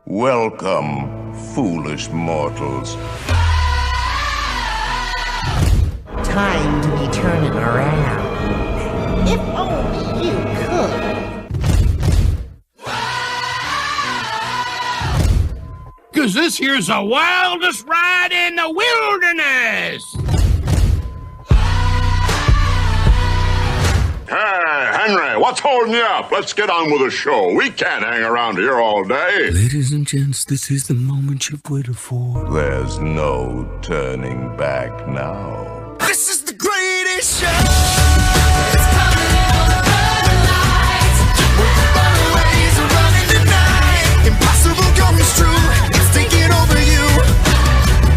Welcome, foolish mortals. Time to be turning around. If only you could. 'Cause this here's the wildest ride in the wilderness! Hey, Henry, what's holding you up? Let's get on with the show. We can't hang around here all day. Ladies and gents, this is the moment you've waited for. There's no turning back now. This is the greatest show! It's coming on the lights. We're the runaways are running the night. Impossible comes true. It's taking over you.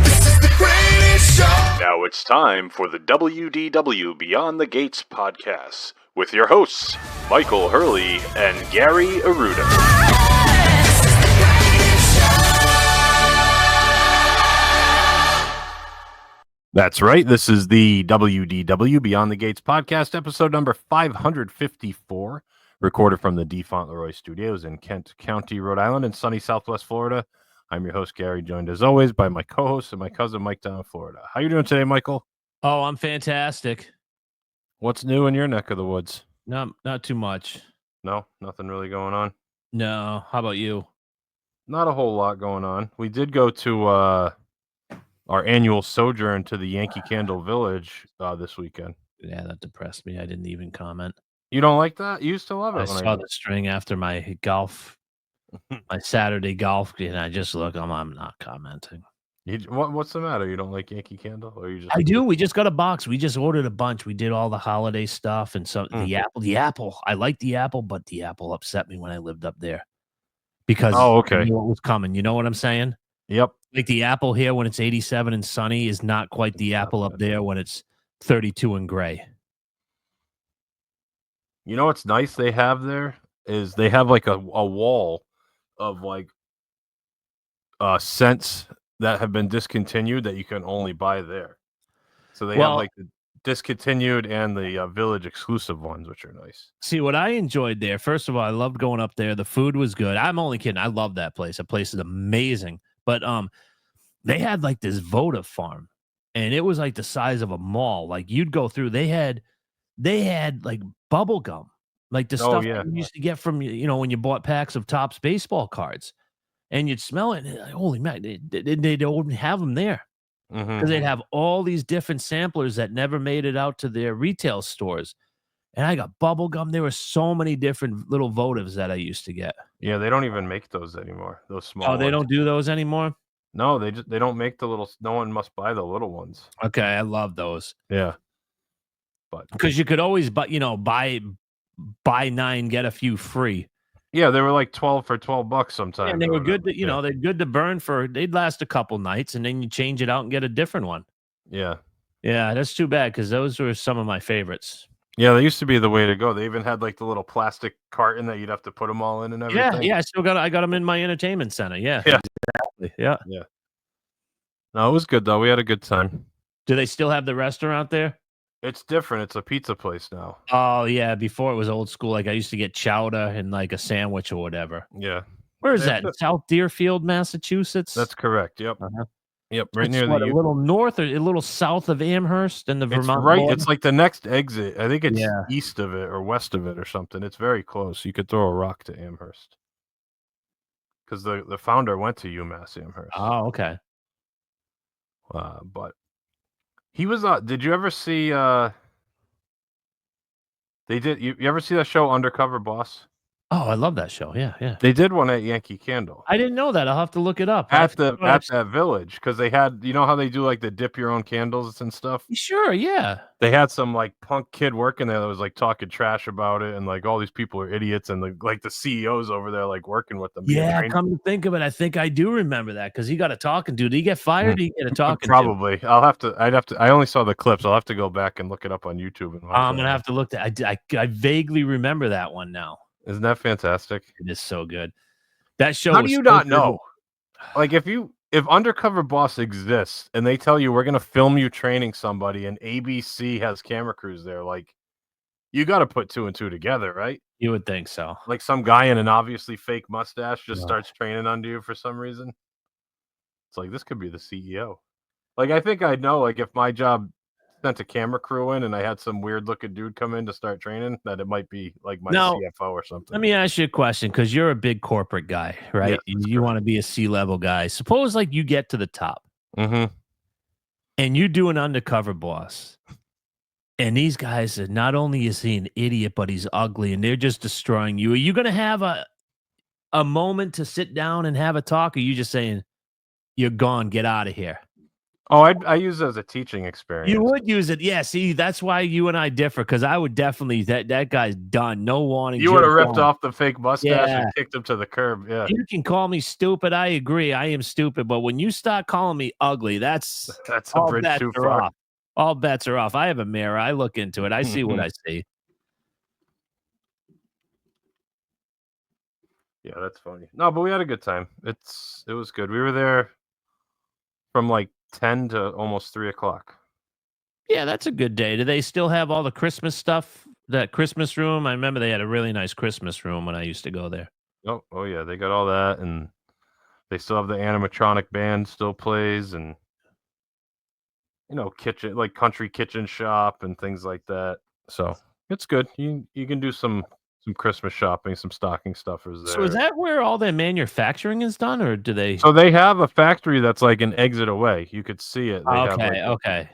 This is the greatest show. Now it's time for the WDW Beyond the Gates podcast with your hosts, Michael Hurley and Gary Aruda. This is the greatest show. That's right. This is the WDW Beyond the Gates podcast, episode number 554, recorded from the D. Fauntleroy Studios in Kent County, Rhode Island, and sunny Southwest Florida. I'm your host, Gary, joined as always by my co-host and my cousin, Mike, down in Florida. How you doing today, Michael? Oh, I'm fantastic. What's new in your neck of the woods? Not too much. No, nothing really going on. No. How about you? Not a whole lot going on. We did go to our annual sojourn to the Yankee Candle Village this weekend. Yeah, that depressed me. I didn't even comment. You don't like that? You used to love it. I when saw the string after my golf, my Saturday golf, and I just look. I'm not commenting. What's the matter? You don't like Yankee Candle, or you just? I do. We just got a box. We just ordered a bunch. We did all the holiday stuff and some the apple. I like the apple, but the apple upset me when I lived up there because I knew what was coming. You know what I'm saying? Yep. Like the apple here when it's 87 and sunny is not quite the apple up there when it's 32 and gray. You know what's nice they have there is they have like a wall of like scents that have been discontinued that you can only buy there. So they have like the discontinued and the village exclusive ones, which are nice. See, what I enjoyed there, first of all, I loved going up there. The food was good. I'm only kidding. I love that place. That place is amazing. But they had like this votive farm, and it was like the size of a mall. Like you'd go through, they had like bubble gum, like the stuff that you used to get from when you bought packs of Topps baseball cards, and you'd smell it. And like, holy man, they don't have them there because they'd have all these different samplers that never made it out to their retail stores. And I got bubble gum. There were so many different little votives that I used to get. Yeah, they don't even make those anymore. Those small. Oh, they don't do those anymore? No, they don't make the little. No one must buy the little ones. Okay, I love those. Yeah, but because you could always buy 9 get a few free. Yeah, they were like 12 for $12 sometimes. Yeah, and they were good to, they're good to burn they'd last a couple nights and then you change it out and get a different one. Yeah. Yeah, that's too bad because those were some of my favorites. Yeah, they used to be the way to go. They even had like the little plastic carton that you'd have to put them all in and everything. Yeah, I got them in my entertainment center. Yeah. Exactly. Yeah. No, it was good though. We had a good time. Do they still have the restaurant there? It's different. It's a pizza place now. Oh yeah, before it was old school. Like I used to get chowder and like a sandwich or whatever. Yeah. Where is that? South Deerfield, Massachusetts? That's correct. Yep. Yep, right near a little north or a little south of Amherst and the Vermont. Right, border? it's like the next exit. I think it's east of it or west of it or something. It's very close. You could throw a rock to Amherst because the founder went to UMass Amherst. Oh, okay. But he was. Did you ever see? They did. You ever see that show Undercover Boss? Oh, I love that show. Yeah. They did one at Yankee Candle. I didn't know that. I'll have to look it up. At that village, because they had, how they do like the dip your own candles and stuff? Sure, yeah. They had some like punk kid working there that was like talking trash about it, and like all these people are idiots, and like the CEOs over there like working with them. Yeah, come to think of it, I think I do remember that because he got a talking to. Did he get fired? Did he get a talking Probably. to? I only saw the clips. I'll have to go back and look it up on YouTube. And I'm gonna have to look at. I vaguely remember that one now. Isn't that fantastic? It is so good. That show. How do you not know? Like if Undercover Boss exists and they tell you we're gonna film you training somebody and ABC has camera crews there, like you got to put 2 and 2 together, right? You would think so. Like some guy in an obviously fake mustache just No. starts training under you for some reason. It's like this could be the CEO. Like I think I'd know, like if my job sent a camera crew in and I had some weird looking dude come in to start training, that it might be like my Now, CFO or something. let me ask you a question, because you're a big corporate guy, right? Yes, that's You want to be a C-level guy. Suppose like you get to the top Mm-hmm. and you do an undercover boss. And these guys are not only is he an idiot, but he's ugly, and they're just destroying you. Are you going to have a moment to sit down and have a talk? Or are you just saying, you're gone, get out of here? Oh, I use it as a teaching experience. You would use it. Yeah, see, that's why you and I differ, because I would definitely, that guy's done. No warning. You would have you're ripped gone. off the fake mustache Yeah. and kicked him to the curb. Yeah. You can call me stupid. I agree. I am stupid. But when you start calling me ugly, that's a all bridge bets too are far. off. All bets are off. I have a mirror. I look into it. I see what I see. Yeah, that's funny. No, but we had a good time. It was good. We were there from like 10 to almost 3 o'clock. Yeah, that's a good day. Do they still have all the Christmas stuff? That Christmas room? I remember they had a really nice Christmas room when I used to go there. Oh yeah, they got all that, and they still have the animatronic band still plays, and kitchen, like country kitchen shop and things like that. So it's good. You can do some Christmas shopping, some stocking stuffers there. So is that where all their manufacturing is done, or do they? So they have a factory that's like an exit away. You could see it. They have like Okay.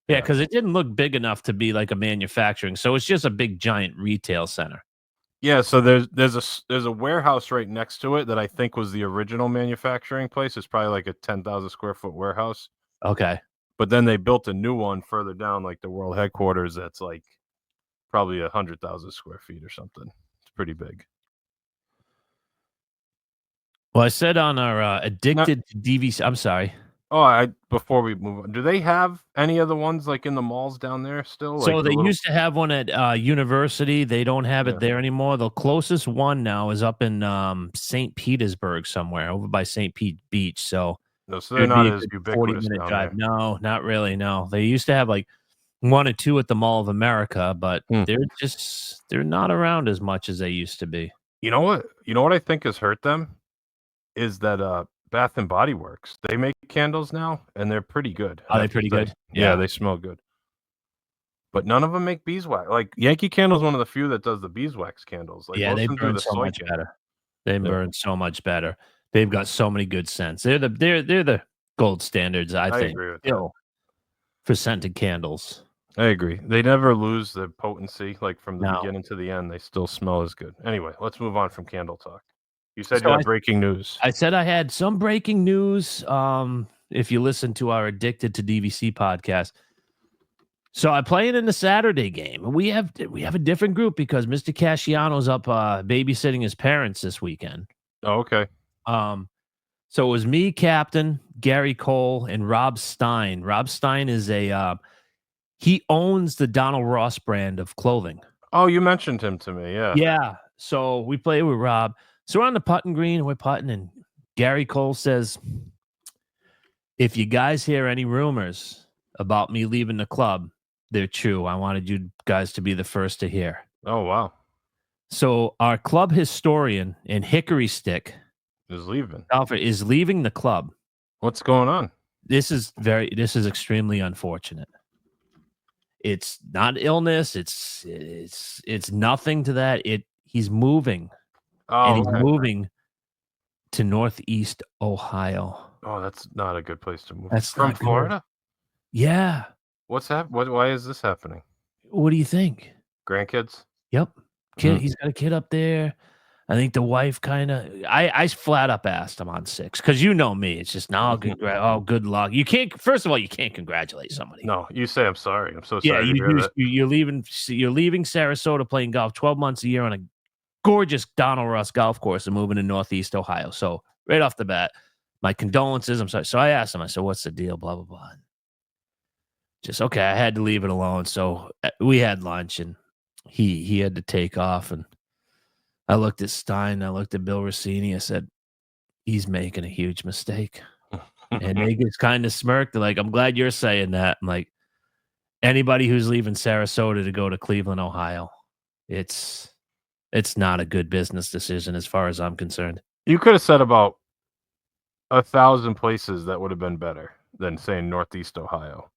Yeah, because it didn't look big enough to be like a manufacturing. So it's just a big giant retail center. Yeah, so there's a warehouse right next to it that I think was the original manufacturing place. It's probably like a 10,000 square foot warehouse. Okay. But then they built a new one further down, like the world headquarters. That's like probably 100,000 square feet or something. It's pretty big. Well, I said on our addicted to DVC. I'm sorry. Oh, before we move on, do they have any other ones like in the malls down there still? So Like they used to have one at University. They don't have it there anymore. The closest one now is up in St. Petersburg somewhere, over by St. Pete Beach. So No, so they're it'd not be a as good ubiquitous 40-minute down drive. there. No, not really. No, they used to have like one or two at the Mall of America, but they're not around as much as they used to be. You know what? You know what I think has hurt them is that Bath and Body Works. They make candles now, and they're pretty good. I Are they have to pretty say. good? Yeah, Yeah. they smell good. But none of them make beeswax. Like Yankee Candle is one of the few that does the beeswax candles. Like Yeah, most they of them do burn the so soy much candle. better. They burn so much better. They've got so many good scents. They're the gold standards, I think. agree with still, for scented candles. I agree. They never lose their potency. Like from the No. beginning to the end, they still smell as good. Anyway, let's move on from candle talk. You said So you had breaking news. I said I had some breaking news. If you listen to our Addicted to DVC podcast. So I played in the Saturday game. We have a different group because Mr. Casciano's up babysitting his parents this weekend. Oh, okay. So it was me, Captain, Gary Cole, and Rob Stein. Rob Stein is he owns the Donald Ross brand of clothing. Oh, you mentioned him to me. Yeah. Yeah. So we play with Rob. So we're on the putting green, and we're putting, and Gary Cole says, if you guys hear any rumors about me leaving the club, they're true. I wanted you guys to be the first to hear. Oh, wow. So our club historian and Hickory Stick Is leaving. Alfred is leaving the club. What's going on? This is extremely unfortunate. It's not illness. It's nothing to that. He's moving. Oh, And he's okay. moving to Northeast Ohio. Oh, that's not a good place to move. That's from not good. Florida. Yeah. What's happening? Why is this happening? What do you think? Grandkids? Yep. Kid, he's got a kid up there. I think the wife kind of. I flat up asked him on 6 because you know me. It's just no. Good luck. You can't. First of all, you can't congratulate somebody. No, you say I'm sorry. I'm so Yeah, sorry to hear that. you're leaving. You're leaving Sarasota playing golf 12 months a year on a gorgeous Donald Ross golf course and moving to Northeast Ohio. So right off the bat, my condolences. I'm sorry. So I asked him. I said, "What's the deal?" Blah blah blah. Just okay. I had to leave it alone. So we had lunch, and he had to take off. And I looked at Stein. I looked at Bill Rossini. I said, "He's making a huge mistake." And they just kind of smirked. They're like, "I'm glad you're saying that." I'm like, anybody who's leaving Sarasota to go to Cleveland, Ohio, it's It's not a good business decision as far as I'm concerned. You could have said about 1,000 places that would have been better than saying Northeast Ohio.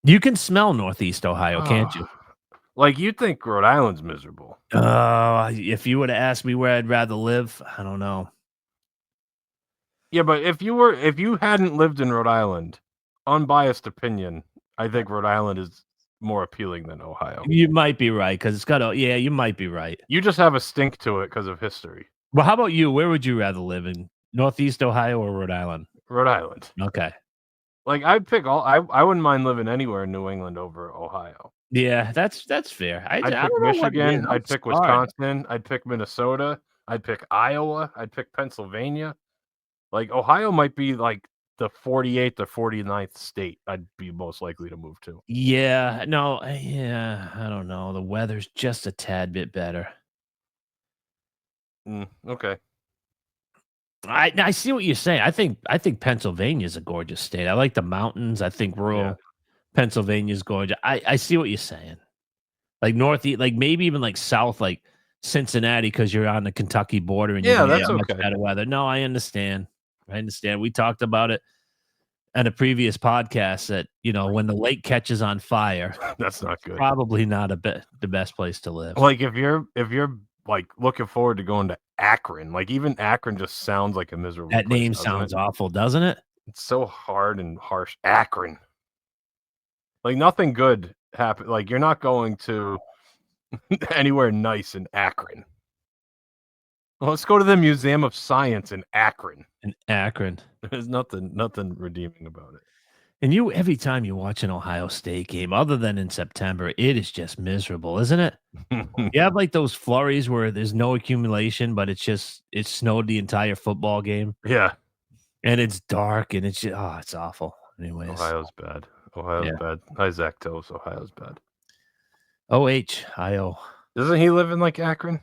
You can smell Northeast Ohio, can't you? Like, you'd think Rhode Island's miserable. If you would have asked me where I'd rather live, I don't know. Yeah, but if you hadn't lived in Rhode Island, unbiased opinion, I think Rhode Island is more appealing than Ohio. You might be right because it's got a yeah. You might be right. You just have a stink to it because of history. Well, how about you? Where would you rather live in Northeast Ohio or Rhode Island? Rhode Island. Okay. Like, I'd pick I wouldn't mind living anywhere in New England over Ohio. Yeah, that's fair. I'd I pick don't know what it Michigan. is. I'd pick I'm scarred. Wisconsin. I'd pick Minnesota. I'd pick Iowa. I'd pick Pennsylvania. Like, Ohio might be like the 48th or 49th state I'd be most likely to move to. Yeah, no, yeah, I don't know. The weather's just a tad bit better. Okay. I see what you're saying. I think Pennsylvania's a gorgeous state. I like the mountains. I think rural Pennsylvania's gorgeous. I see what you're saying. Like northeast, like maybe even like south, like Cincinnati, because you're on the Kentucky border and Yeah, you that's get much okay. better weather. No, I understand. I understand. We talked about it in a previous podcast that when the lake catches on fire, That's not good. probably not the best place to live. Like, if you're like looking forward to going to Akron, like even Akron just sounds like a miserable That place, name doesn't sounds it? awful, doesn't it? It's so hard and harsh. Akron. Like, nothing good happened. Like, you're not going to anywhere nice in Akron. Well, let's go to the Museum of Science in Akron. In Akron. There's nothing redeeming about it. And every time you watch an Ohio State game, other than in September, it is just miserable, isn't it? You have like those flurries where there's no accumulation, but it snowed the entire football game. Yeah. And it's dark and it's it's awful. Anyways. Ohio's bad. Ohio's bad. Hi, Zach Tills. Ohio's bad. Ohio. Doesn't he live in like Akron?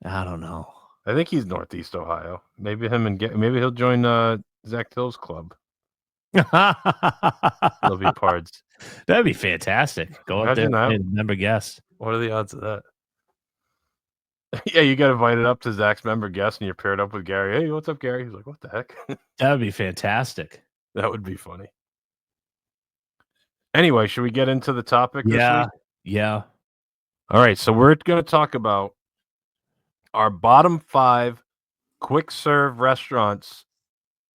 I don't know. I think he's Northeast Ohio. Maybe maybe he'll join Zach Till's club. Love you, Pards. That'd be fantastic. Go up there and member guest. What are the odds of that? Yeah, you got invited up to Zach's member guest and you're paired up with Gary. Hey, what's up, Gary? He's like, what the heck? That would be fantastic. That would be funny. Anyway, should we get into the topic this week? Yeah. All right, so we're going to talk about our bottom 5 quick serve restaurants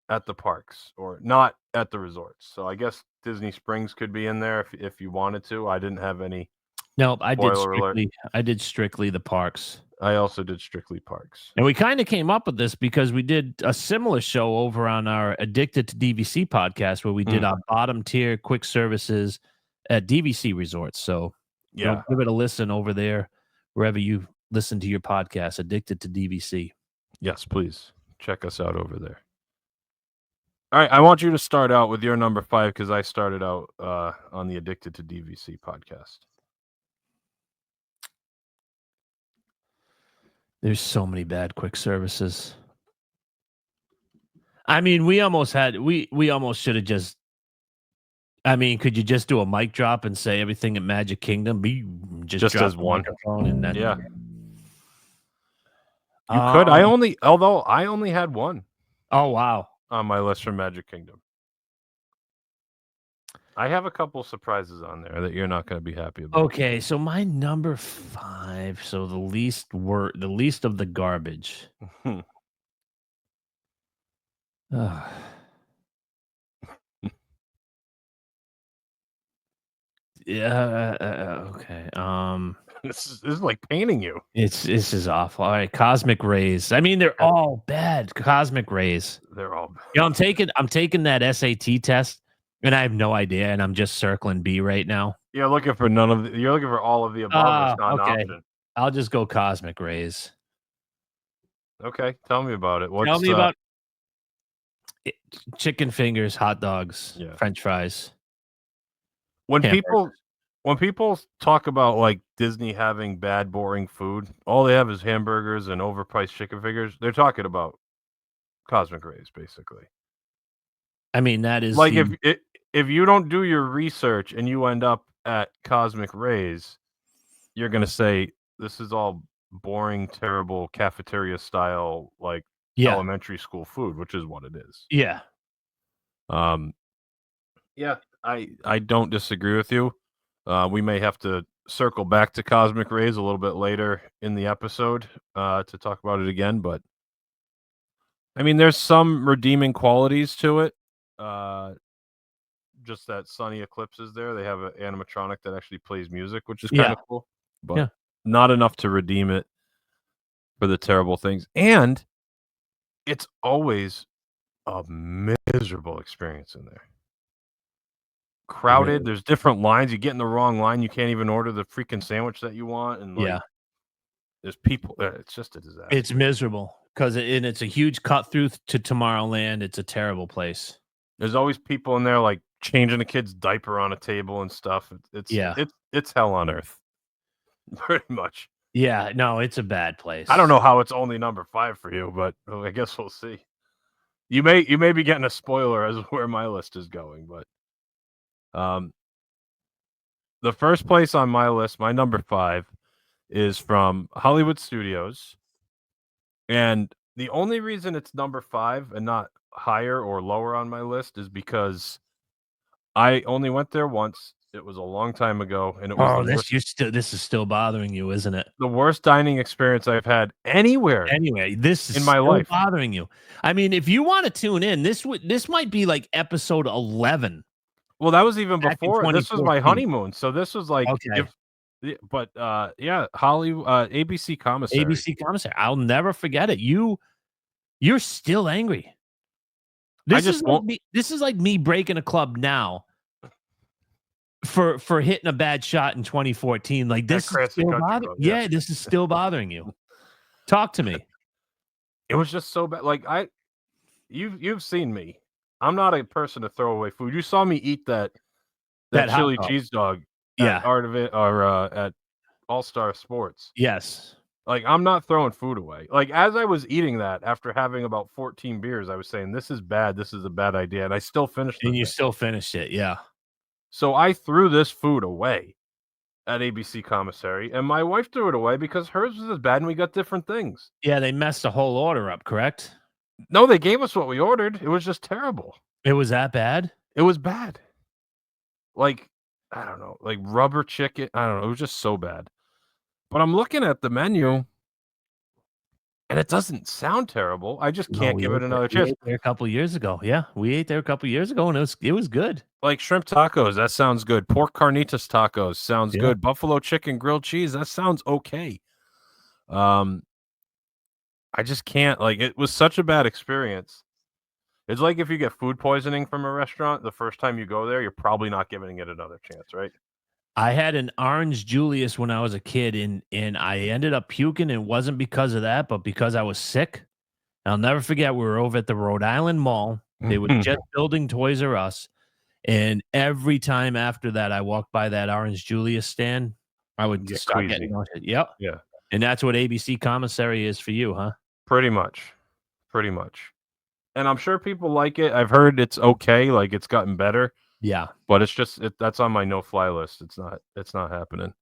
at the parks, or not at the resorts. So I guess Disney Springs could be in there if you wanted to. I didn't have any. Nope, I did Spoiler strictly the parks. I also did strictly parks. And we kind of came up with this because we did a similar show over on our Addicted to DVC podcast where we did our bottom tier quick services at DVC resorts. So yeah, give it a listen over there, wherever you listen to your podcast, Addicted to DVC. Yes, please check us out over there. All right, I want you to start out with your number 5 because I started out on the Addicted to DVC podcast. There's so many bad quick services. I mean, we almost should have just. I mean, could you just do a mic drop and say everything at Magic Kingdom? Just as one and then you could. I only had one. Oh wow. On my list from Magic Kingdom. I have a couple surprises on there that you're not going to be happy about. Okay, so my number 5, so the least of the garbage. Okay. This is like painting you. This is awful. All right, Cosmic Rays. I mean, they're all bad. Cosmic Rays. They're all bad. I'm taking that SAT test, and I have no idea, and I'm just circling B right now. You're looking for you're looking for all of the above. It's not an option. I'll just go Cosmic Rays. Okay, tell me about it. Tell me about chicken fingers, hot dogs, French fries. When people talk about like Disney having bad, boring food, all they have is hamburgers and overpriced chicken fingers. They're talking about Cosmic Rays, basically. I mean, that is like if you don't do your research and you end up at Cosmic Rays, you're gonna say this is all boring, terrible cafeteria style, like Yeah. elementary school food, which is what it is. Yeah. Um, yeah, I don't disagree with you. We may have to circle back to Cosmic Rays a little bit later in the episode to talk about it again, but I mean, there's some redeeming qualities to it. Just that Sunny Eclipse is there. They have an animatronic that actually plays music, which is kind Yeah. of cool, but Yeah. not enough to redeem it for the terrible things. And it's always a miserable experience in there. Crowded. Really? There's different lines. You get in the wrong line, you can't even order the freaking sandwich that you want, and Yeah. there's people. It's just a disaster. It's miserable because it's a huge cut through to Tomorrowland. It's a terrible place. There's always people in there like changing a kid's diaper on a table and stuff. Yeah. It's hell on earth, pretty much. Yeah. No, it's a bad place. I don't know how it's only number 5 for you, but I guess we'll see. You may be getting a spoiler as where my list is going, but the first place on my list, my number 5, is from Hollywood Studios, and the only reason it's number 5 and not higher or lower on my list is because I only went there once. It was a long time ago, and it was Oh, the worst, this is still bothering you, isn't it? the worst dining experience I've had anywhere Anyway, this is in my still life. bothering you. I mean, if you want to tune in, this might be like episode 11. Well, that was even Back in before. This was my 2014. honeymoon, so this was like Okay. but yeah, ABC Commissary. ABC Commissary. I'll never forget it. You're still angry. This just is won't- this is like me breaking a club now for hitting a bad shot in 2014. Like That this is Cranston still Country bothering. Club, yeah. Yeah, this is still bothering you. Talk to me. It was just so bad. Like you've seen me. I'm not a person to throw away food. You saw me eat that That hot chili dog. cheese dog Yeah. at Art of It or at All Star Sports. Yes. Like I'm not throwing food away. Like as I was eating that after having about 14 beers, I was saying this is bad. This is a bad idea, and I still finished it. And you still finished it. Yeah. So I threw this food away at ABC Commissary, and my wife threw it away because hers was as bad, and we got different things. Yeah, they messed the whole order up, correct? No, they gave us what we ordered. It was just terrible. It was that bad? It was bad. Like, I don't know, like rubber chicken. I don't know. It was just so bad. But I'm looking at the menu, and it doesn't sound terrible. I just can't give it another We chance. ate there a couple years ago. Yeah, we ate there a couple years ago, and it was good. Like shrimp tacos, that sounds good. Pork carnitas tacos sounds Yeah. good. Buffalo chicken grilled cheese, that sounds okay. I just can't. Like, it was such a bad experience. It's like if you get food poisoning from a restaurant, the first time you go there, you're probably not giving it another chance, right? I had an orange Julius when I was a kid, and I ended up puking. It wasn't because of that, but because I was sick. I'll never forget. We were over at the Rhode Island Mall. They were just building Toys R Us, and every time after that, I walked by that orange Julius stand, I would Get start queasy. getting nauseous. Yep. Yeah, And that's what ABC Commissary is for you, huh? pretty much. Pretty much. And I'm sure people like it. I've heard it's okay, like it's gotten better, Yeah. but it's just that's on my no-fly list. It's not happening.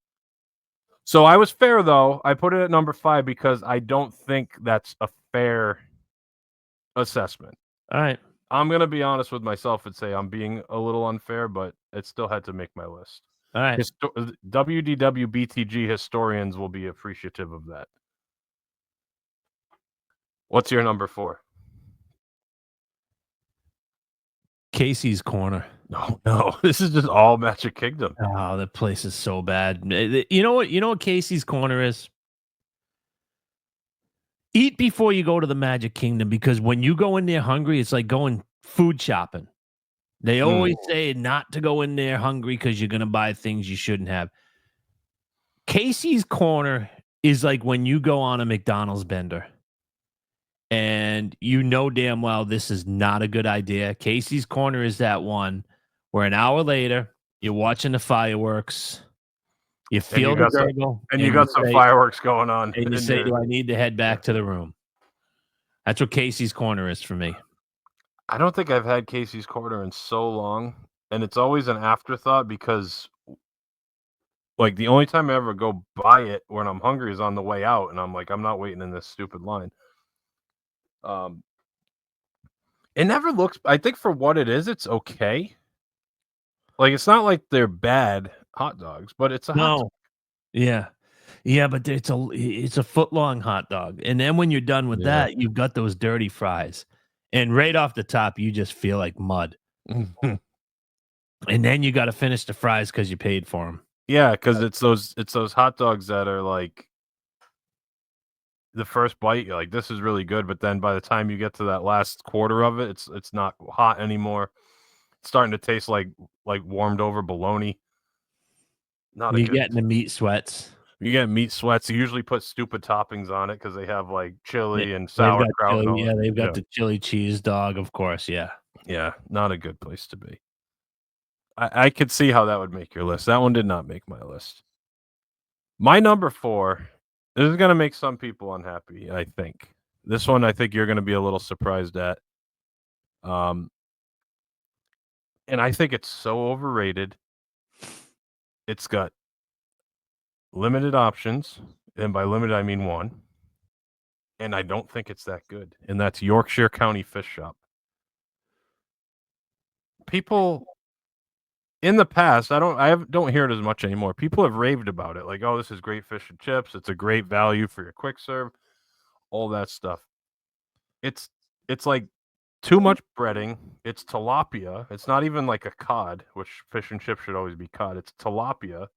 So I was fair though. I put it at number 5 because I don't think that's a fair assessment. All right. I'm going to be honest with myself and say I'm being a little unfair, but it still had to make my list. All right. WDW BTG historians will be appreciative of that. What's your number 4? Casey's Corner. No. This is just all Magic Kingdom. Oh, that place is so bad. You know what? You know what Casey's Corner is? Eat before you go to the Magic Kingdom, because when you go in there hungry, it's like going food shopping. They always say not to go in there hungry because you're going to buy things you shouldn't have. Casey's Corner is like when you go on a McDonald's bender and you know damn well this is not a good idea. Casey's Corner is that one where an hour later you're watching the fireworks, you feel the gurgle, and you got some fireworks going on. and you say, "Do I need to head back to the room?" That's what Casey's Corner is for me. I don't think I've had Casey's Corner in so long, and it's always an afterthought because Like, the only time I ever go buy it when I'm hungry is on the way out, and I'm like, I'm not waiting in this stupid line. It never looks. I think for what it is, it's okay. Like, it's not like they're bad hot dogs, but it's a hot dog. No. Yeah. Yeah, but it's a foot long hot dog. And then when you're done with Yeah. that, you've got those dirty fries. And right off the top, you just feel like mud. And then you got to finish the fries because you paid for them. Yeah, because it's those hot dogs that are like the first bite, you're like, this is really good, but then by the time you get to that last quarter of it, it's not hot anymore. It's starting to taste like warmed over bologna. Not a You're good. getting the meat sweats. You get meat sweats. You usually put stupid toppings on it because they have like chili and They've got sauerkraut. chili, And all yeah, that. they've got the chili cheese dog, of course, yeah. Yeah, not a good place to be. I could see how that would make your list. That one did not make my list. My number 4, this is going to make some people unhappy, I think. This one, I think you're going to be a little surprised at. And I think it's so overrated. It's got limited options, and by limited, I mean 1. And I don't think it's that good. And that's Yorkshire County Fish Shop. People in the past, I don't hear it as much anymore. People have raved about it, like, "Oh, this is great fish and chips. It's a great value for your quick serve," all that stuff. It's like too much breading. It's tilapia. It's not even like a cod, which fish and chips should always be cod. It's tilapia.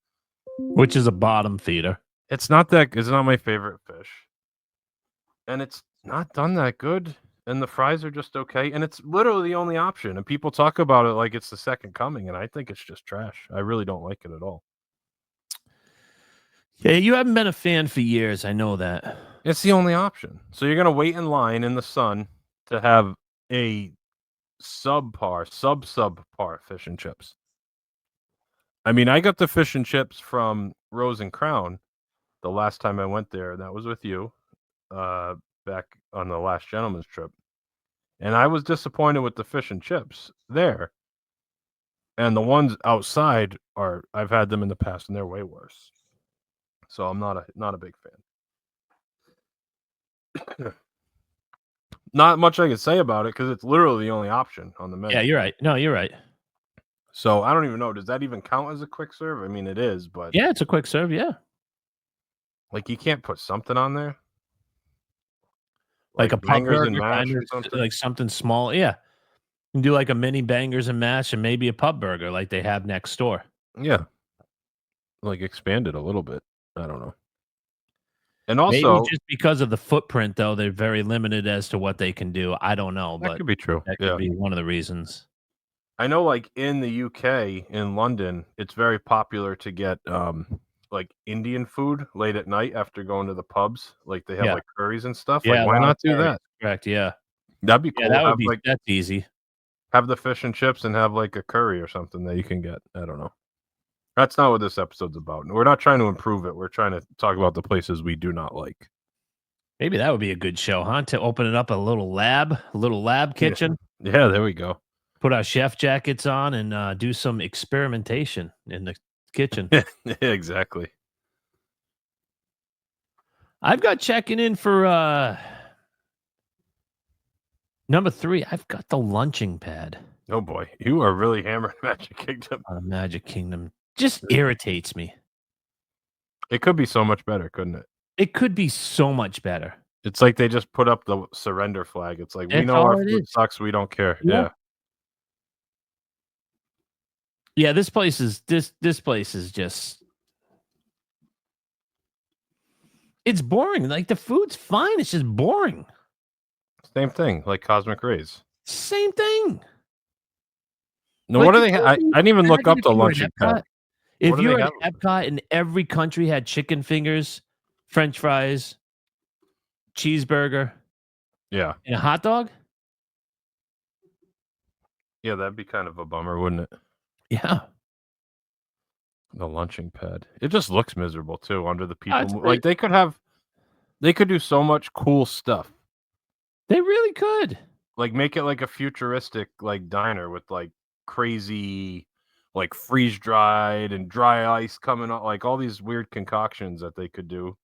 Which is a bottom feeder. It's not my favorite fish. And it's not done that good. And the fries are just okay. And it's literally the only option. And people talk about it like it's the second coming. And I think it's just trash. I really don't like it at all. Yeah, you haven't been a fan for years. I know that. It's the only option. So you're going to wait in line in the sun to have a subpar fish and chips. I mean, I got the fish and chips from Rose and Crown the last time I went there. That was with you back on the last gentleman's trip. And I was disappointed with the fish and chips there. And the ones outside I've had them in the past and they're way worse. So I'm not a big fan. Not much I can say about it because it's literally the only option on the menu. Yeah, you're right. No, you're right. So I don't even know. Does that even count as a quick serve? I mean, it is, but Yeah, it's a quick serve. Yeah, like you can't put something on there, like a pub bangers burger, and mash kind or of, something. like something small. Yeah, you can do like a mini bangers and mash, and maybe a pub burger like they have next door. Yeah, like expand it a little bit. I don't know. And Maybe also, just because of the footprint, though, they're very limited as to what they can do. I don't know, that but could be true. that Yeah, could be one of the reasons. I know. Like in the UK, in London, it's very popular to get like Indian food late at night after going to the pubs. Like they have Yeah. like curries and stuff. Yeah, Like why a lot not of do curries, that? correct, yeah. That'd be Yeah, cool. that would Have be like that's easy. have the fish and chips and have like a curry or something that you can get. I don't know. That's not what this episode's about. We're not trying to improve it. We're trying to talk about the places we do not like. Maybe that would be a good show, huh? To open it up a little lab kitchen, Yeah, there we go. put our chef jackets on, and do some experimentation in the kitchen. Yeah, exactly. I've got checking in for number 3. I've got the lunching pad Oh boy, you are really hammering Magic Kingdom. on Magic Kingdom. Just irritates me. It could be so much better, couldn't it? It could be so much better. It's like they just put up the surrender flag. It's like we That's know all our it food is. sucks. We don't care. Yeah. Yeah. Yeah, this place is just it's boring. Like the food's fine. It's just boring. Same thing, like Cosmic Rays. Same thing. No, Like, what do it they? could I be- didn't even look imagine up if the you were at lunching Epcot- pad. If What do you they were at have? Epcot and every country had chicken fingers, French fries, cheeseburger, Yeah, and a hot dog, yeah, that'd be kind of a bummer, wouldn't it? yeah, The lunching pad. It just looks miserable too. Under the people, it's like they could do so much cool stuff. they really could. Like make it like a futuristic like diner with like crazy like freeze dried and dry ice coming out, like all these weird concoctions that they could do.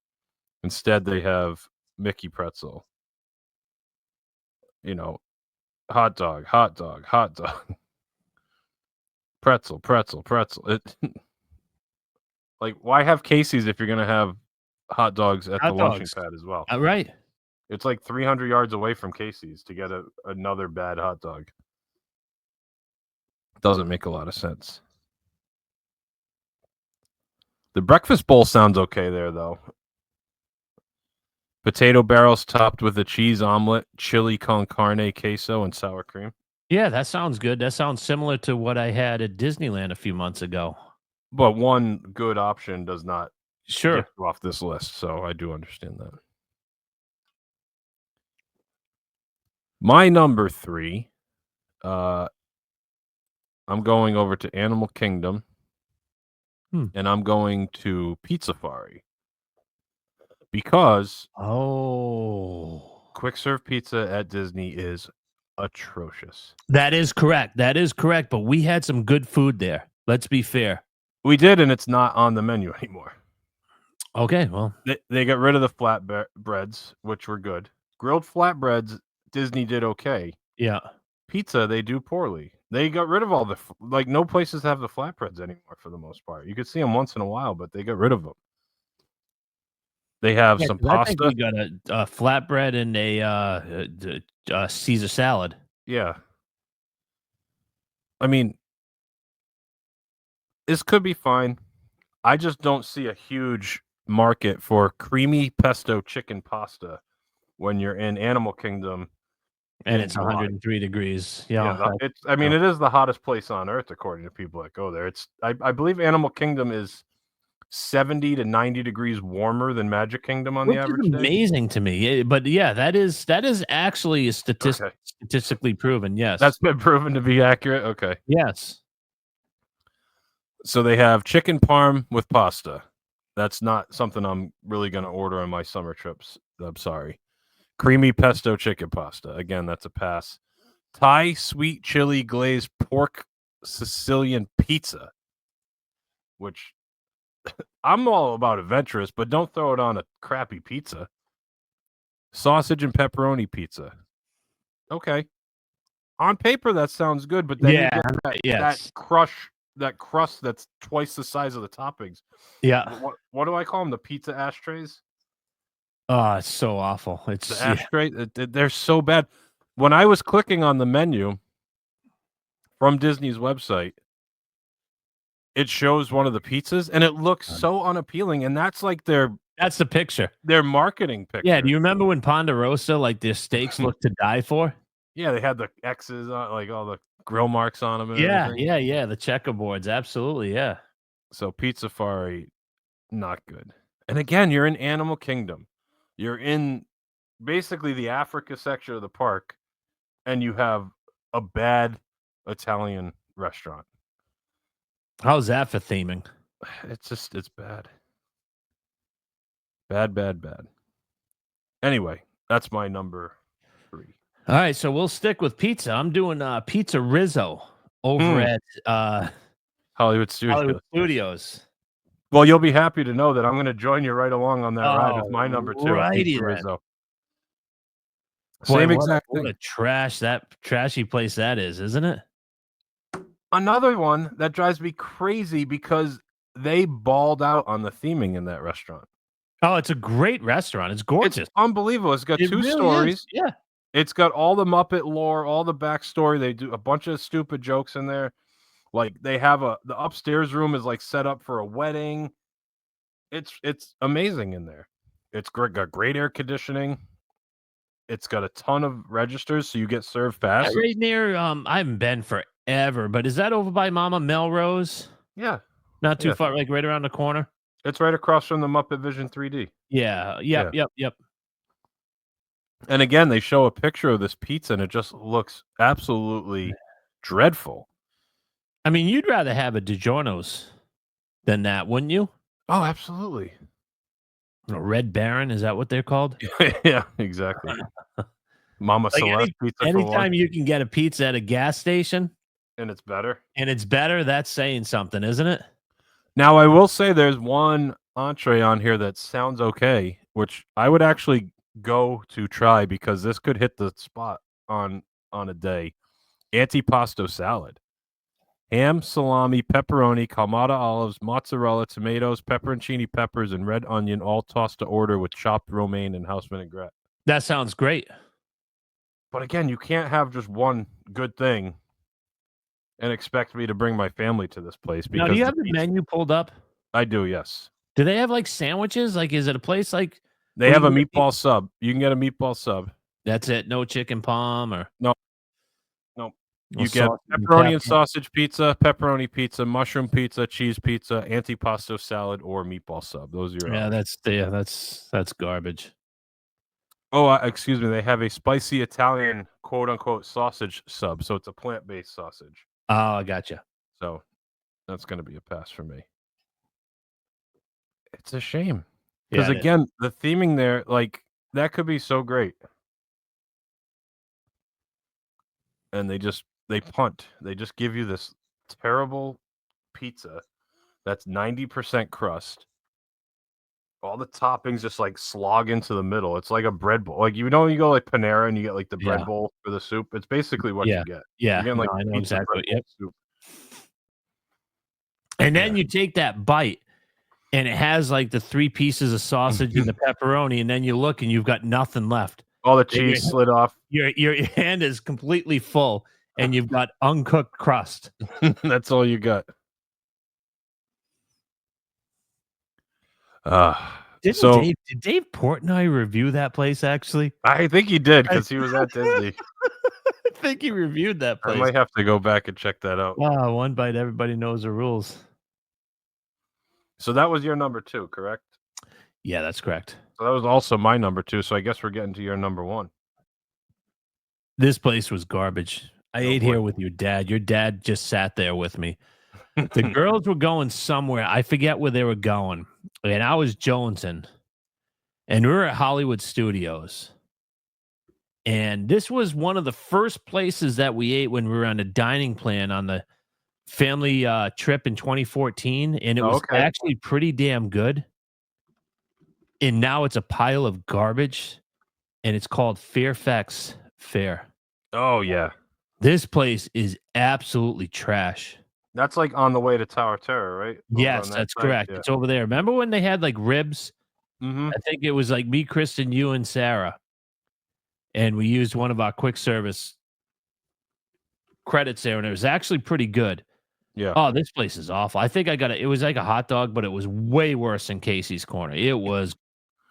Instead, they have Mickey pretzel. You know, hot dog, hot dog, hot dog, pretzel, pretzel, pretzel. Like, why have Casey's if you're gonna have hot dogs at the Hot launching dogs. pad as well? Right. It's like 300 yards away from Casey's to get another bad hot dog. Doesn't make a lot of sense. The breakfast bowl sounds okay there, though. Potato barrels topped with a cheese omelet, chili con carne, queso, and sour cream. Yeah, that sounds good. That sounds similar to what I had at Disneyland a few months ago. But one good option does not Sure. get you off this list, so I do understand that. My number 3, I'm going over to Animal Kingdom, and I'm going to Pizzafari. Because quick serve pizza at Disney is atrocious. That is correct. That is correct. But we had some good food there. Let's be fair. We did, and it's not on the menu anymore. Okay, well, They got rid of the flatbreads, which were good. Grilled flatbreads, Disney did okay. yeah. Pizza, they do poorly. They got rid of all the no places have the flatbreads anymore for the most part. You could see them once in a while, but they got rid of them. They have some 'Cause I think pasta. we got a flatbread and a Caesar salad. Yeah. I mean, this could be fine. I just don't see a huge market for creamy pesto chicken pasta when you're in Animal Kingdom. And in it's July. 103 degrees. Yeah, it is the hottest place on earth according to people that go there. I believe Animal Kingdom is 70 to 90 degrees warmer than Magic Kingdom on Which the is average day. amazing to me. But yeah, that is actually Okay. statistically proven. Yes. That's been proven to be accurate. Okay. yes. So they have chicken parm with pasta. That's not something I'm really going to order on my summer trips. I'm sorry. Creamy pesto chicken pasta. Again, that's a pass. Thai sweet chili glazed pork Sicilian pizza, which I'm all about adventurous, but don't throw it on a crappy pizza. Sausage and pepperoni pizza. Okay. On paper, that sounds good, but then you get that crust that's twice the size of the toppings. Yeah. What do I call them? The pizza ashtrays? Oh, it's so awful. It's The ashtray, they're so bad. When I was clicking on the menu from Disney's website, it shows one of the pizzas, and it looks so unappealing. And that's like that's the picture. their marketing picture. Yeah. Do you remember when Ponderosa, like their steaks looked to die for? Yeah, they had the X's on, like all the grill marks on them. And Yeah. everything. Yeah. The checkerboards. Absolutely. Yeah. So Pizzafari, not good. And again, you're in Animal Kingdom. You're in basically the Africa section of the park, and you have a bad Italian restaurant. How's that for theming? It's bad. Bad. Anyway, that's my number 3. All right. So we'll stick with pizza. I'm doing pizza Rizzo over at Hollywood Studios. Hollywood Studios. Well, you'll be happy to know that I'm going to join you right along on that ride with my number 2. righty Pizza then. Rizzo. Boy, Same what exact what thing. a trashy place that is, isn't it? Another one that drives me crazy because they balled out on the theming in that restaurant. Oh, it's a great restaurant. It's gorgeous. It's unbelievable. It's got It 2 really is. stories. Yeah. It's got all the Muppet lore, all the backstory. They do a bunch of stupid jokes in there. Like they have the upstairs room is like set up for a wedding. It's amazing in there. It's got great air conditioning. It's got a ton of registers, so you get served fast. Right near I haven't been forever, but is that over by Mama Melrose? Yeah, Not too Yeah. far, like right around the corner. it's right across from the Muppet Vision 3D. Yeah. Yeah. Yep. And again, they show a picture of this pizza, and it just looks absolutely dreadful. I mean, you'd rather have a DiGiorno's than that, wouldn't you? Oh, absolutely. A Red Baron, is that what they're called? Yeah, exactly. Mama Like Celeste pizza for anytime lunch. you can get a pizza at a gas station, And it's better. and it's better, that's saying something, isn't it? Now, I will say there's one entree on here that sounds okay, which I would actually go to try because this could hit the spot on a day. Antipasto salad. Ham, salami, pepperoni, Kalamata olives, mozzarella, tomatoes, pepperoncini peppers, and red onion, all tossed to order with chopped romaine and house vinaigrette. That sounds great. But again, you can't have just one good thing and expect me to bring my family to this place Now, because do you have the menu pulled up? I do, yes. Do they have, like, sandwiches? Like, is it a place like They where have a you get meatball sub. You can get a meatball sub. that's it, no chicken palm or No. no You get sausage and pepperoni and pepper? sausage pizza, pepperoni pizza, mushroom pizza, cheese pizza, antipasto salad, or meatball sub. Those are your Yeah, options. that's garbage. Oh, excuse me. They have a spicy Italian quote unquote sausage sub. So it's a plant based sausage. Oh, I gotcha. So that's going to be a pass for me. It's a shame. Because Yeah, it is. again, the theming there, like, that could be so great. And they punt. They just give you this terrible pizza that's 90% crust. All the toppings just like slog into the middle. It's like a bread bowl. Like, you know, you go like Panera and you get like the bread Yeah. bowl for the soup. It's basically what Yeah. you get. Yeah, You're getting like no, I know pizza exactly. bread bowl Yep. soup. And then you take that bite, and it has like the 3 pieces of sausage and the pepperoni, and then you look and you've got nothing left. All the Then your cheese slid off. your hand is completely full, and you've got uncooked crust. That's all you got. So Did Dave Portnoy review that place? Actually, I think he did because he was at Disney. I think he reviewed that I place. might have to go back and check that out. Wow, one bite, everybody knows the rules. So that was your number 2, correct? Yeah, that's correct. So that was also my number 2. So I guess we're getting to your number 1. This place was garbage. I ate boy. here with your dad. Your dad just sat there with me. The girls were going somewhere. I forget where they were going. And I was jonesing. And we were at Hollywood Studios. And this was one of the first places that we ate when we were on a dining plan on the family trip in 2014. And it was Okay. actually pretty damn good. And now it's a pile of garbage. And it's called Fairfax Fair. Oh yeah, This place is absolutely trash. that's like on the way to Tower Terror, right? Over Yes, on that that's side? correct. Yeah. It's over there. Remember when they had like ribs? Mm-hmm. I think it was like me, Kristen, you, and Sarah. And we used one of our quick service credits there, and it was actually pretty good. Yeah. Oh, this place is awful. I think I got it. It was like a hot dog, but it was way worse than Casey's Corner. It was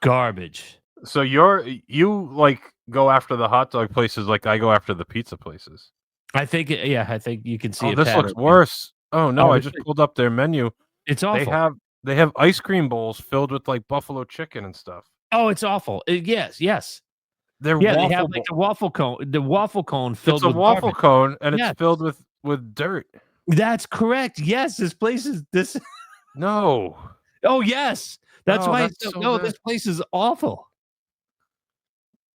garbage. So you like go after the hot dog places like I go after the pizza places. I think, I think you can see Oh, a this looks pattern. worse. Oh no, Oh, I this just is- pulled up their menu. It's awful. They have ice cream bowls filled with like buffalo chicken and stuff. Oh, it's awful. Yes. They're Yeah, waffle they have like the waffle cone filled It's a with waffle garbage. cone and Yes. it's filled with dirt. That's correct. Yes, this place is this. No. Oh yes, that's No, why. that's so No, bad. this place is awful.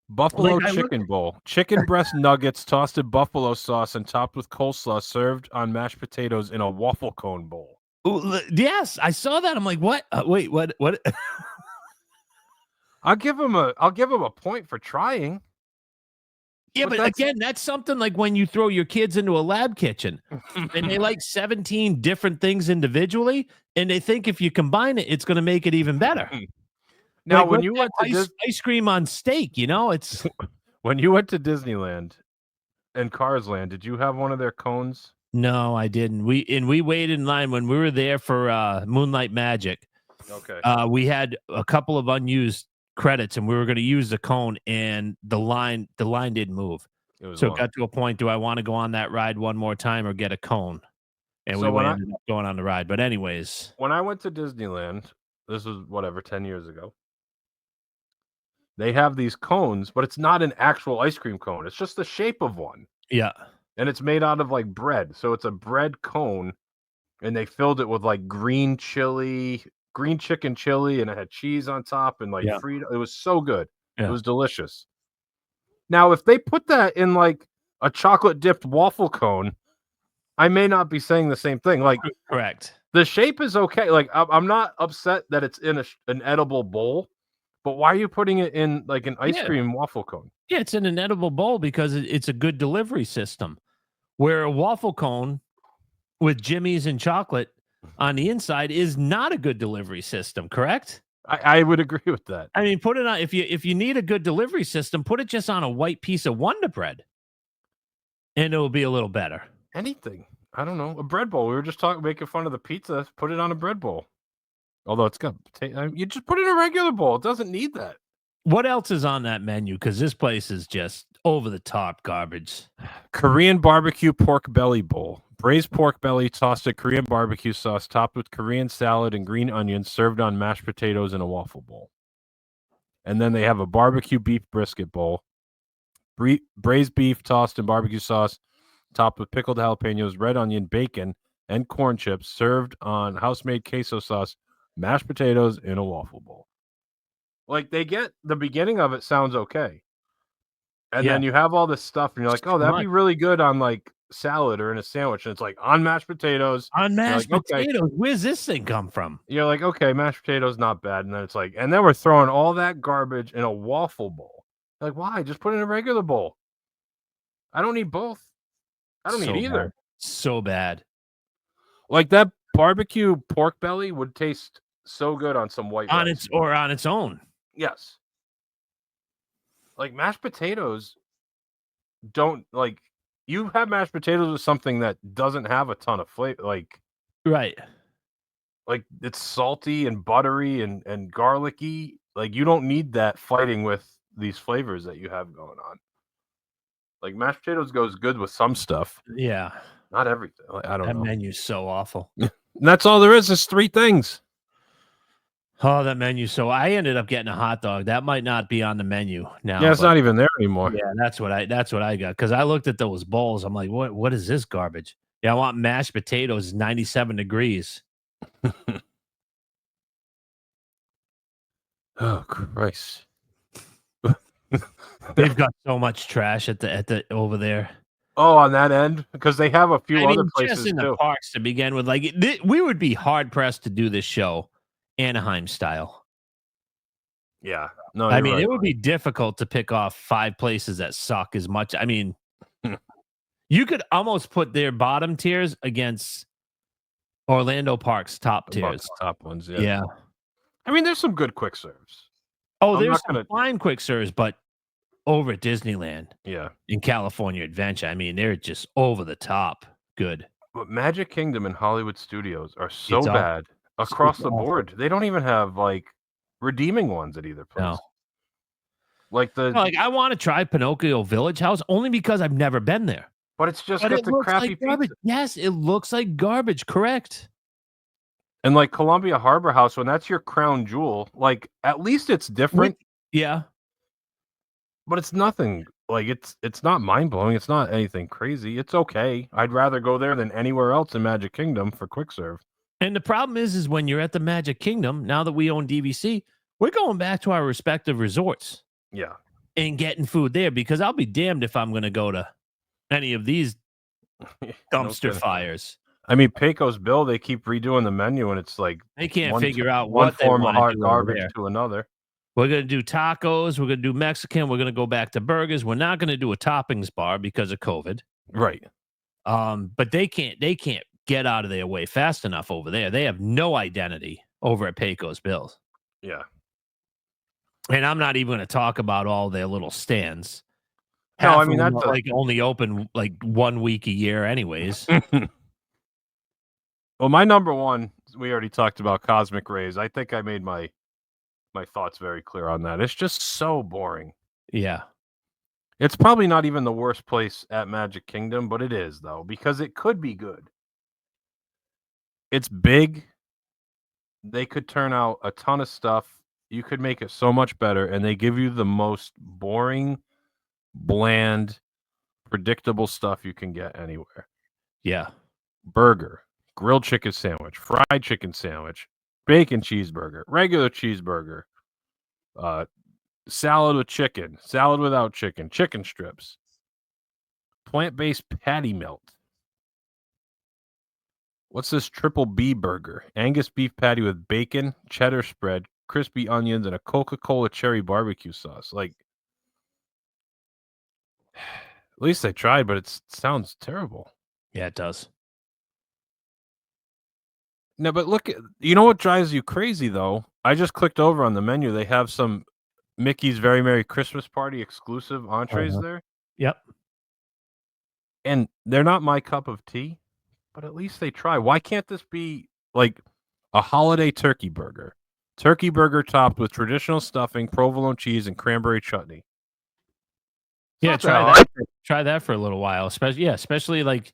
Buffalo Like, I look- chicken bowl. Chicken breast nuggets tossed in buffalo sauce and topped with coleslaw served on mashed potatoes in a waffle cone bowl. Yes, I saw that. I'm like, what? Wait, what? What? I'll give him a point for trying. Yeah, But but that's- again, that's something like when you throw your kids into a lab kitchen and they like 17 different things individually, and they think if you combine it, it's going to make it even better. Now, Like, when let's you have went to ice cream on steak, it's when you went to Disneyland and Cars Land, did you have one of their cones? no, I didn't. We waited in line when we were there for Moonlight Magic. Okay. We had a couple of unused credits, and we were going to use the cone, and the line didn't move. It was So long. it got to a point: do I want to go on that ride one more time or get a cone? And So we when I- ended up going on the ride. But anyways, When I went to Disneyland, this was 10 years ago. They have these cones, but it's not an actual ice cream cone. It's just the shape of one. yeah, And it's made out of like bread. So it's a bread cone. And they filled it with like green chicken chili, and it had cheese on top and like Yeah. Frito. It was so good. Yeah. It was delicious. Now, if they put that in like a chocolate dipped waffle cone, I may not be saying the same thing. Like Correct. the shape is okay. Like I'm not upset that it's in an edible bowl, but why are you putting it in like an ice Yeah. cream waffle cone? Yeah, it's in an edible bowl because it's a good delivery system. Where a waffle cone with jimmies and chocolate on the inside is not a good delivery system, correct? I would agree with that. I mean, put it on if you need a good delivery system, put it just on a white piece of Wonder Bread, and it will be a little better. Anything. I don't know. A bread bowl. We were just making fun of the pizza. Put it on a bread bowl. Although it's got you just put it in a regular bowl. It doesn't need that. What else is on that menu? Because this place is just over the top garbage. Korean barbecue pork belly bowl. Braised pork belly tossed in Korean barbecue sauce, topped with Korean salad and green onions, served on mashed potatoes in a waffle bowl. And then they have a barbecue beef brisket bowl. Braised beef tossed in barbecue sauce, topped with pickled jalapenos, red onion, bacon, and corn chips, served on house-made queso sauce, mashed potatoes in a waffle bowl. Like, they get the beginning of it sounds okay. And then you have all this stuff, and you're like, oh, that'd be really good on, like, salad or in a sandwich. And it's like, on mashed potatoes. On mashed like, okay. potatoes? Where's this thing come from? You're like, okay, mashed potatoes, not bad. And then it's like, and then we're throwing all that garbage in a waffle bowl. Like, why? Just put it in a regular bowl. I don't need both. I don't need either. Bad. So bad. Like, that barbecue pork belly would taste so good on some white rice. On its own. Yes. Like, mashed potatoes don't, like, you have mashed potatoes with something that doesn't have a ton of flavor. Like, right. Like, it's salty and buttery and garlicky. Like, you don't need that fighting with these flavors that you have going on. Like, mashed potatoes goes good with some stuff. Yeah. Not everything. Like, I don't know. That menu's so awful. And that's all there is 3 things. Oh, that menu. So I ended up getting a hot dog. That might not be on the menu now. Yeah, it's not even there anymore. Yeah, that's what I got. Because I looked at those bowls. I'm like, what is this garbage? Yeah, I want mashed potatoes, 97 degrees. Oh, Christ. They've got so much trash at the over there. Oh, on that end? Because they have a few other places just in too. the parks to begin with. Like, we would be hard pressed to do this show Anaheim style. Yeah. No, I mean, right. it would be difficult to pick off 5 places that suck as much. I mean, you could almost put their bottom tiers against Orlando Park's top tiers. Top ones, yeah. Yeah. I mean, there's some good quick serves. Oh, there's some fine quick serves, but over at Disneyland, yeah, in California Adventure, I mean, they're just over the top good. But Magic Kingdom and Hollywood Studios are so bad across the board. They don't even have like redeeming ones at either place. No. Like I want to try Pinocchio Village House only because I've never been there. But it's just got the crappy pizza. Yes, it looks like garbage. Correct. And like Columbia Harbor House, when that's your crown jewel, like at least it's different. Yeah. But it's nothing. Like it's not mind blowing. It's not anything crazy. It's okay. I'd rather go there than anywhere else in Magic Kingdom for quick serve. And the problem is when you're at the Magic Kingdom, now that we own DVC, we're going back to our respective resorts. Yeah. And getting food there, because I'll be damned if I'm going to go to any of these dumpster fires. I mean, Pecos Bill, they keep redoing the menu, and it's like they can't figure out one what form they of hard garbage to another. We're going to do tacos. We're going to do Mexican. We're going to go back to burgers. We're not going to do a toppings bar because of COVID. Right. But they can't get out of their way fast enough over there. They have no identity over at Pecos Bills. Yeah. And I'm not even going to talk about all their little stands. No, I mean, that's like only open like 1 week a year anyways. Well, my number one, we already talked about Cosmic Rays. I think I made my thoughts very clear on that. It's just so boring. Yeah. It's probably not even the worst place at Magic Kingdom, but it is, though, because it could be good. It's big. They could turn out a ton of stuff. You could make it so much better, and they give you the most boring, bland, predictable stuff you can get anywhere. Yeah. Burger, grilled chicken sandwich, fried chicken sandwich, bacon cheeseburger, regular cheeseburger, salad with chicken, salad without chicken, chicken strips, plant-based patty melt, What's this triple B burger? Angus beef patty with bacon, cheddar spread, crispy onions, and a Coca-Cola cherry barbecue sauce. Like, at least they tried, but it sounds terrible. Yeah, it does. No, but look, you know what drives you crazy though? I just clicked over on the menu. They have some Mickey's Very Merry Christmas Party exclusive entrees there, Yep. and they're not my cup of tea, but at least they try. Why can't this be like a holiday turkey burger? Turkey burger topped with traditional stuffing, provolone cheese, and cranberry chutney. Yeah, It's try not that. hard. Try that for a little while, especially like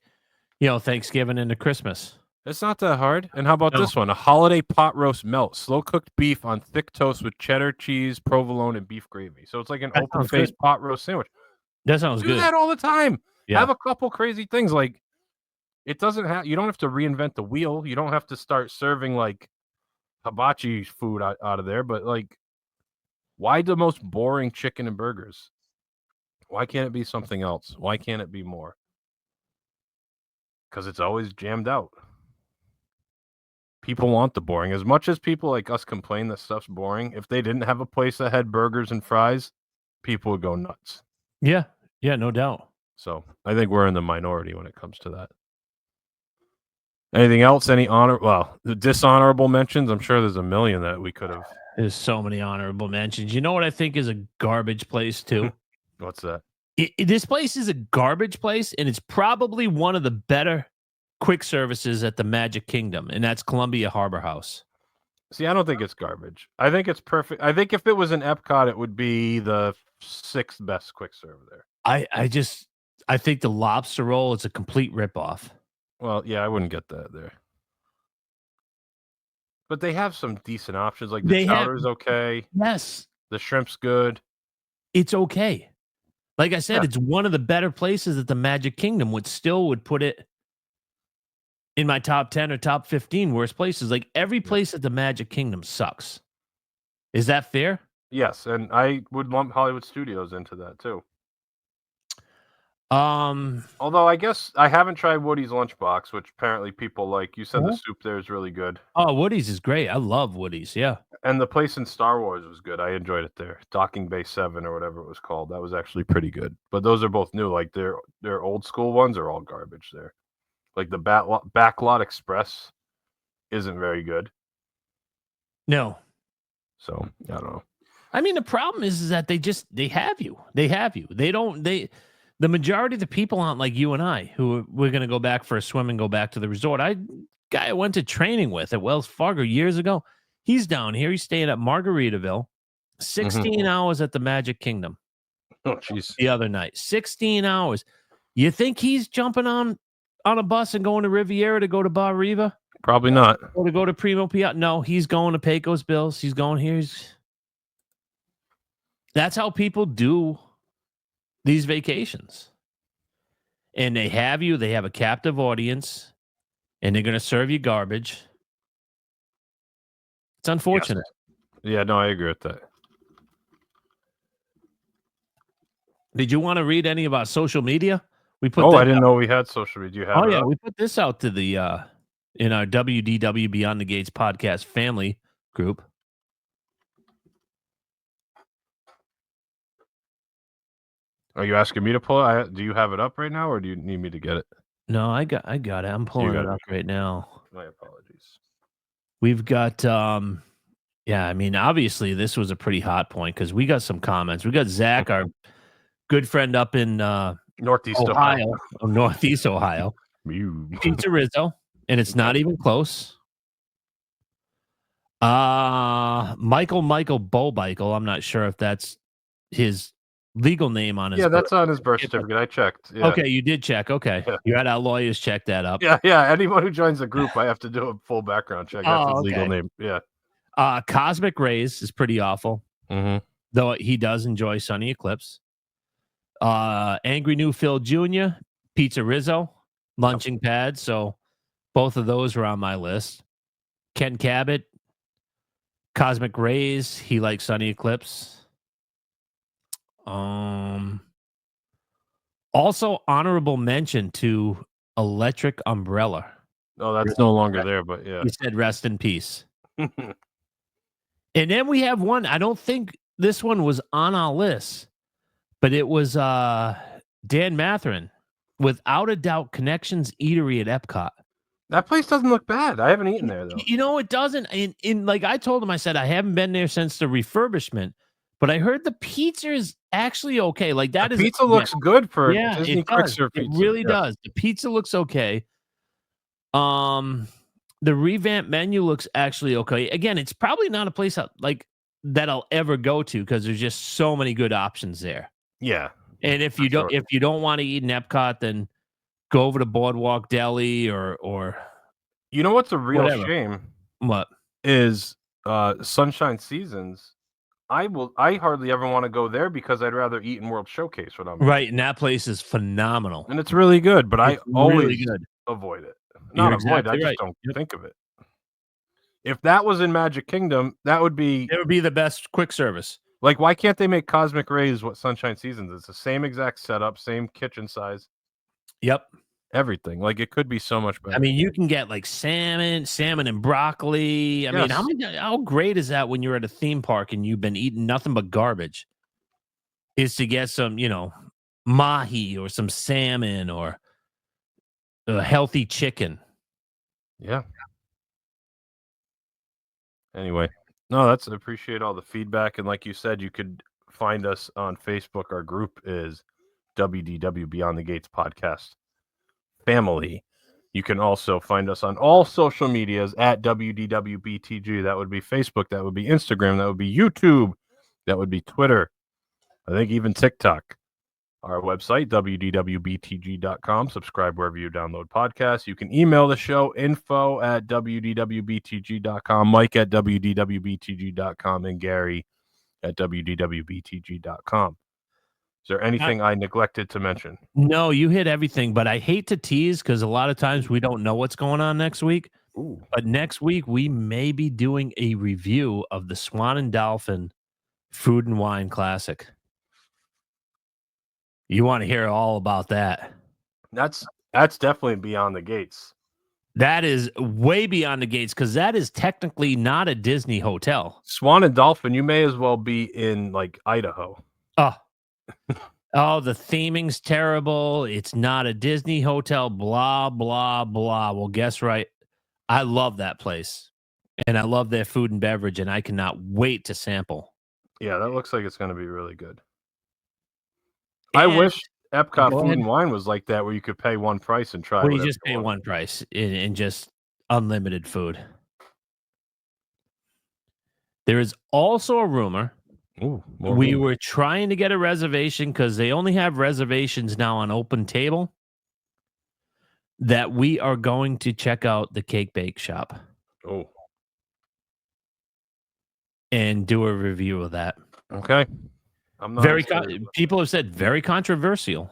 Thanksgiving into Christmas. It's not that hard. And how about No. this one? A holiday pot roast melt, slow cooked beef on thick toast with cheddar cheese, provolone, and beef gravy. So it's like an That open sounds faced good. pot roast sandwich. That sounds Do good. that all the time. Yeah. Have a couple crazy things. Like it doesn't have. You don't have to reinvent the wheel. You don't have to start serving like hibachi food out of there. But like, why the most boring chicken and burgers? Why can't it be something else? Why can't it be more? Because it's always jammed out. People want the boring. As much as people like us complain that stuff's boring, if they didn't have a place that had burgers and fries, people would go nuts. Yeah, no doubt. So I think we're in the minority when it comes to that. Anything else? Any the dishonorable mentions? I'm sure there's a million that we could have. There's so many honorable mentions. You know what I think is a garbage place too? What's that? This place is a garbage place, and it's probably one of the better quick services at the Magic Kingdom, and that's Columbia Harbor House. See, I don't think it's garbage. I think it's perfect. I think if it was in Epcot, it would be the 6th best quick serve there. I think the lobster roll is a complete ripoff. Well, yeah, I wouldn't get that there. But they have some decent options. Like the chowder's okay. Yes. The shrimp's good. It's okay. Like I said, Yeah. it's one of the better places at the Magic Kingdom, which still would put it in my top 10 or top 15 worst places. Like every place at the Magic Kingdom sucks. Is that fair? Yes, and I would lump Hollywood Studios into that too. Although I guess I haven't tried Woody's Lunchbox, which apparently people like. You said the soup there is really good. Oh, Woody's is great. I love Woody's. Yeah. And the place in Star Wars was good. I enjoyed it there. Docking Bay 7 or whatever it was called. That was actually pretty good. But those are both new. Like their old school ones are all garbage there. Like the Backlot Express isn't very good. No. So I don't know. I mean, the problem is that they have you. The majority of the people aren't like you and I, who we're going to go back for a swim and go back to the resort. Guy I went to training with at Wells Fargo years ago, he's down here. He's staying at Margaritaville, 16 hours at the Magic Kingdom. Oh, jeez. The other night, 16 hours. You think he's jumping on a bus and going to Riviera to go to Bar Riva? Probably not. Or to go to Primo Piatti? No, he's going to Pecos Bills. He's going here. That's how people do these vacations. And they have a captive audience, and they're going to serve you garbage. It's unfortunate. Yes. Yeah, no, I agree with that. Did you want to read any about social media? We put. I didn't know we had social media. Do you have it up? We put this out to the in our WDW Beyond the Gates podcast family group. Are you asking me to pull it? Do you have it up right now, or do you need me to get it? No, I got it. I'm pulling it up right now. My apologies. We've got I mean, obviously this was a pretty hot point because we got some comments. We got Zach, our good friend up in Northeast Ohio. Northeast Ohio. Pizza Rizzo, and it's not even close. Michael Bobikel. I'm not sure if that's his legal name on his. Yeah, that's on his birth certificate. I checked. Yeah. Okay, you did check. Okay, Yeah. You had our lawyers check that up. Yeah. Anyone who joins the group, I have to do a full background check. That's his legal name. Yeah. Cosmic Rays is pretty awful. Mm-hmm. Though he does enjoy Sunny Eclipse. Angry New Phil Jr., Pizza Rizzo, Lunching Pad. So both of those were on my list. Ken Cabot, Cosmic Rays. He likes Sunny Eclipse. Also honorable mention to Electric Umbrella. Oh, that's no longer there, but yeah. He said, "Rest in peace." And then we have one. I don't think this one was on our list, but it was Dan Matherin, without a doubt, Connections Eatery at Epcot. That place doesn't look bad. I haven't eaten there though. You know, it doesn't. In like I told him, I said I haven't been there since the refurbishment, but I heard the pizza is actually okay. Like that is pizza looks good for Disney it quick does. serve It pizza. really does. The pizza looks okay. The revamped menu looks actually okay. Again, it's probably not a place that I'll ever go to because there's just so many good options there. Yeah. And if you don't want to eat in Epcot, then go over to Boardwalk Deli or You know what's a real whatever. shame What? is Sunshine Seasons. I hardly ever want to go there because I'd rather eat in World Showcase when I'm Right, and that place is phenomenal. and it's really good, but I It's always really good. avoid it. You're Not avoid it, I exactly just right. don't Yep. think of it. If that was in Magic Kingdom, that would be It would be the best quick service. like, why can't they make Cosmic Rays what Sunshine Seasons is? It's the same exact setup, same kitchen size, Yep. everything. Like, it could be so much better. I mean, you can get like salmon and broccoli. I mean, Yes. how great is that when you're at a theme park and you've been eating nothing but garbage? Is to get some, mahi or some salmon or a healthy chicken. Yeah. Anyway, no, I appreciate all the feedback. And like you said, you could find us on Facebook. Our group is WDW Beyond the Gates Podcast Family. You can also find us on all social medias at WDWBTG. That would be Facebook. That would be Instagram. That would be YouTube. That would be Twitter. I think even TikTok. Our website, wdwbtg.com. Subscribe wherever you download podcasts. You can email the show, info@wdwbtg.com, Mike at wdwbtg.com, and Gary at wdwbtg.com. Is there anything I neglected to mention? No, you hit everything, but I hate to tease because a lot of times we don't know what's going on next week. Ooh. But next week we may be doing a review of the Swan and Dolphin Food and Wine Classic. You want to hear all about that? That's definitely beyond the gates. That is way beyond the gates because that is technically not a Disney hotel. Swan and Dolphin, you may as well be in like Idaho. Oh, the theming's terrible. It's not a Disney hotel. Blah blah blah. Well, guess right. I love that place, and I love their food and beverage, and I cannot wait to sample. Yeah, that looks like it's going to be really good. I wish Epcot Food and Wine was like that, where you could pay one price and try. Well, you just pay one price and just unlimited food. There is also a rumor. Ooh, we were trying to get a reservation because they only have reservations now on Open Table. That we are going to check out the Cake Bake Shop. Oh. And do a review of that. Okay. I'm not people have said very controversial.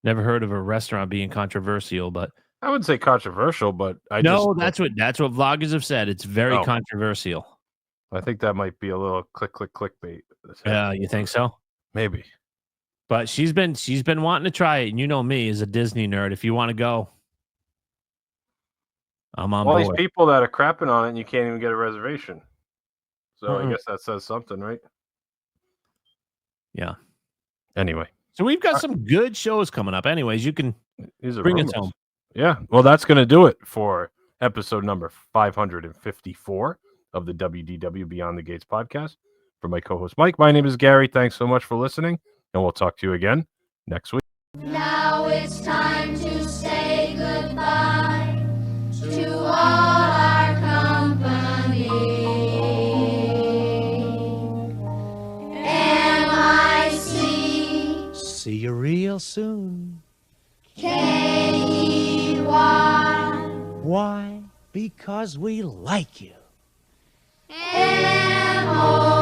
Never heard of a restaurant being controversial, but I wouldn't say controversial, but that's what vloggers have said. It's very controversial. I think that might be a little clickbait. Yeah, you think so? Maybe. But she's been wanting to try it, and you know me as a Disney nerd. If you want to go, I'm on board. These people that are crapping on it, and you can't even get a reservation. So I guess that says something, right? Yeah. Anyway. So we've got some good shows coming up. Anyways, you can bring us home. Yeah. Well, that's going to do it for episode number 554 of the WDW Beyond the Gates podcast. For my co-host, Mike, my name is Gary. Thanks so much for listening, and we'll talk to you again next week. Now it's time to say goodbye to all our company. M-I-C. See you real soon. K-E-Y. Why? Because we like you. M-O.